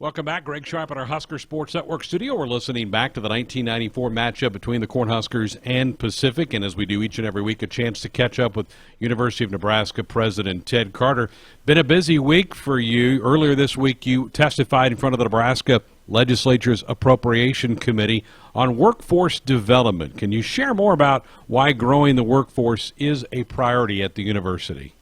Welcome back. Greg Sharpe at our Husker Sports Network studio. We're listening back to the 1994 matchup between the Cornhuskers and Pacific, and as we do each and every week, a chance to catch up with University of Nebraska President Ted Carter. Been a busy week for you. Earlier this week, you testified in front of the Nebraska Legislature's Appropriation Committee on workforce development. Can you share more about why growing the workforce is a priority at the university?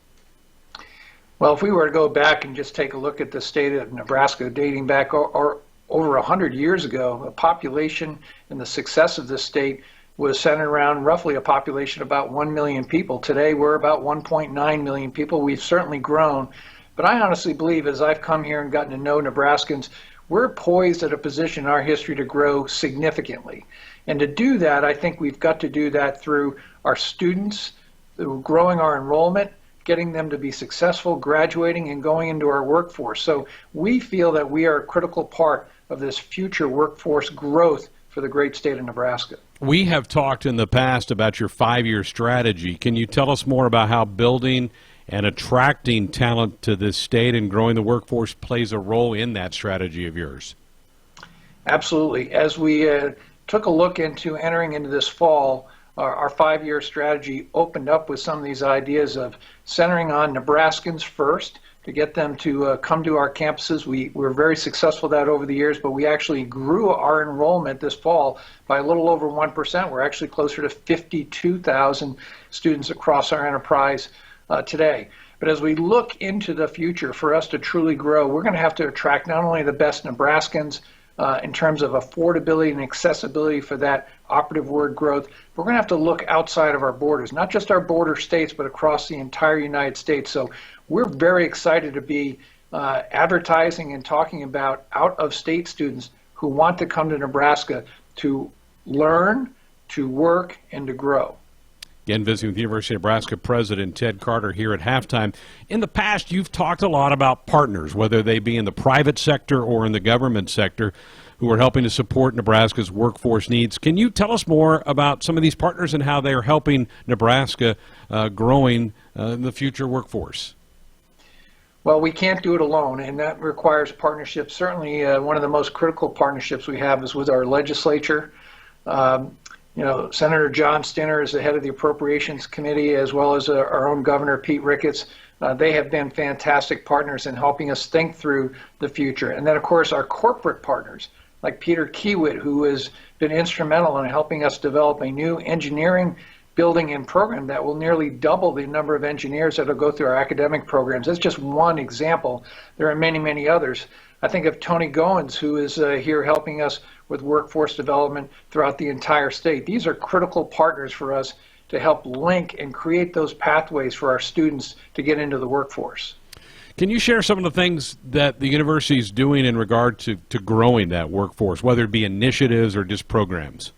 Well, if we were to go back and just take a look at the state of Nebraska dating back over 100 years ago, the population and the success of this state was centered around roughly a population of about 1 million people. Today, we're about 1.9 million people. We've certainly grown. But I honestly believe, as I've come here and gotten to know Nebraskans, we're poised at a position in our history to grow significantly. And to do that, I think we've got to do that through our students, through growing our enrollment, getting them to be successful, graduating, and going into our workforce. So we feel that we are a critical part of this future workforce growth for the great state of Nebraska. We have talked in the past about your 5-year strategy. Can you tell us more about how building and attracting talent to this state and growing the workforce plays a role in that strategy of yours? Absolutely. As we took a look into entering into this fall, our 5-year strategy opened up with some of these ideas of centering on Nebraskans first to get them to come to our campuses. We were very successful at that over the years, but we actually grew our enrollment this fall by a little over 1%. We're actually closer to 52,000 students across our enterprise today. But as we look into the future, for us to truly grow, we're going to have to attract not only the best Nebraskans in terms of affordability and accessibility for that operative word growth, we're going to have to look outside of our borders, not just our border states, but across the entire United States. So we're very excited to be advertising and talking about out-of-state students who want to come to Nebraska to learn, to work, and to grow. Again, visiting with the University of Nebraska President Ted Carter here at halftime. In the past, you've talked a lot about partners, whether they be in the private sector or in the government sector, who are helping to support Nebraska's workforce needs. Can you tell us more about some of these partners and how they are helping Nebraska growing the future workforce? Well, we can't do it alone, and that requires partnerships. Certainly, one of the most critical partnerships we have is with our legislature. Senator John Stinner is the head of the Appropriations Committee, as well as our own Governor Pete Ricketts. They have been fantastic partners in helping us think through the future. And then, of course, our corporate partners, like Peter Kiewit, who has been instrumental in helping us develop a new engineering building and program that will nearly double the number of engineers that will go through our academic programs. That's just one example. There are many, many others. I think of Tony Goins, who is here helping us with workforce development throughout the entire state. These are critical partners for us to help link and create those pathways for our students to get into the workforce. Can you share some of the things that the university is doing in regard to growing that workforce, whether it be initiatives or just programs?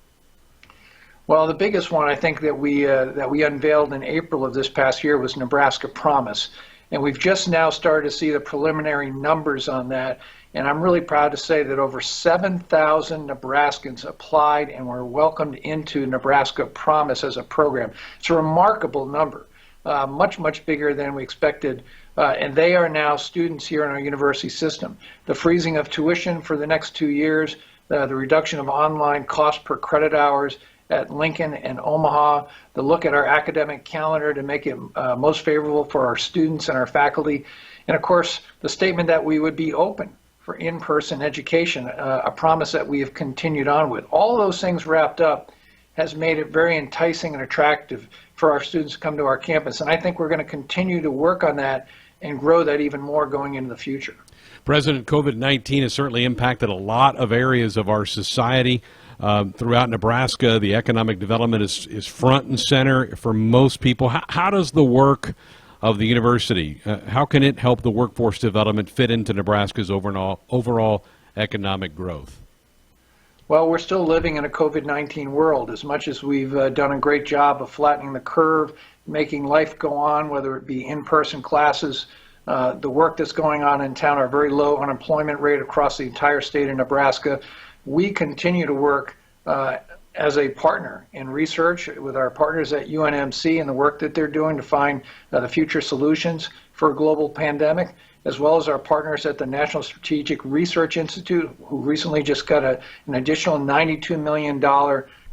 Well, the biggest one I think that we unveiled in April of this past year was Nebraska Promise. And we've just now started to see the preliminary numbers on that. And I'm really proud to say that over 7,000 Nebraskans applied and were welcomed into Nebraska Promise as a program. It's a remarkable number, much, much bigger than we expected. And they are now students here in our university system. The freezing of tuition for the next 2 years, the reduction of online cost per credit hours at Lincoln and Omaha, the look at our academic calendar to make it most favorable for our students and our faculty, and of course the statement that we would be open for in-person education, a promise that we have continued on with. All of those things wrapped up has made it very enticing and attractive for our students to come to our campus, and I think we're going to continue to work on that and grow that even more going into the future. President, COVID-19 has certainly impacted a lot of areas of our society. Throughout Nebraska, the economic development is front and center for most people. How does the work of the university, how can it help the workforce development fit into Nebraska's overall economic growth? Well, we're still living in a COVID-19 world. As much as we've done a great job of flattening the curve, making life go on, whether it be in-person classes, the work that's going on in town, our very low unemployment rate across the entire state of Nebraska, we continue to work as a partner in research with our partners at UNMC and the work that they're doing to find the future solutions for a global pandemic. as well as our partners at the National Strategic Research Institute, who recently just got an additional $92 million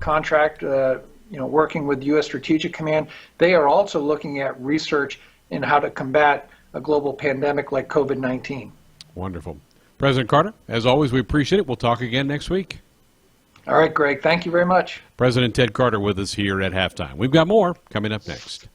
contract, working with U.S. Strategic Command. They are also looking at research in how to combat a global pandemic like COVID-19. Wonderful. President Carter, as always, we appreciate it. We'll talk again next week. All right, Greg. Thank you very much. President Ted Carter with us here at halftime. We've got more coming up next.